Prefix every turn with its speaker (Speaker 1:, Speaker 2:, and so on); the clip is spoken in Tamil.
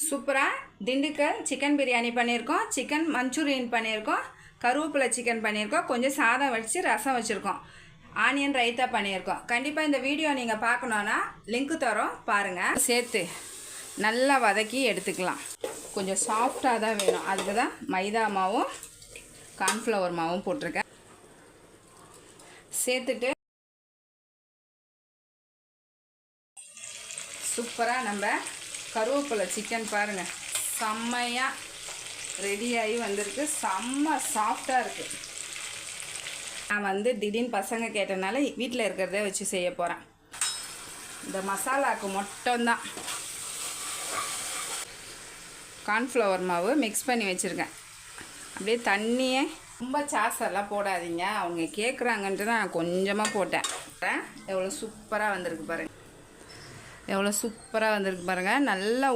Speaker 1: சூப்பராக திண்டுக்கல் சிக்கன் பிரியாணி பண்ணியிருக்கோம், சிக்கன் மஞ்சூரியன் பண்ணியிருக்கோம், கருவேப்பிலை சிக்கன் பண்ணியிருக்கோம், கொஞ்சம் சாதம் வச்சு ரசம் வச்சுருக்கோம், ஆனியன் ரைத்தா பண்ணியிருக்கோம். கண்டிப்பாக இந்த வீடியோ நீங்கள் பார்க்கணுன்னா லிங்க்கு தரோம் பாருங்கள். சேர்த்து நல்லா வதக்கி எடுத்துக்கலாம். கொஞ்சம் சாஃப்டாக தான் வேணும், அதுக்கு தான் மைதா மாவும் கார்ன்ஃப்ளவர் மாவும் போட்டிருக்கேன். சேர்த்துட்டு சூப்பராக நம்ம கருவேப்பிலை சிக்கன் பாருங்கள் செம்மையாக ரெடியாகி வந்திருக்கு. செம்ம சாஃப்டாக இருக்குது. நான் திடீர்னு பசங்க கேட்டனால வீட்டில் இருக்கிறத வச்சு செய்ய போகிறேன். இந்த மசாலாவுக்கு மட்டும்தான் கார்ன்ஃப்ளவர் மாவு மிக்ஸ் பண்ணி வச்சுருக்கேன். அப்படியே தண்ணியே ரொம்ப சாஸெல்லாம் போடாதீங்க, அவங்க கேட்குறாங்கன்ட்டு தான் நான் கொஞ்சமாக போட்டேன். எவ்வளோ சூப்பராக வந்திருக்கு பாருங்கள், எவ்வளோ சூப்பராக வந்திருக்கு பாருங்கள். நல்லா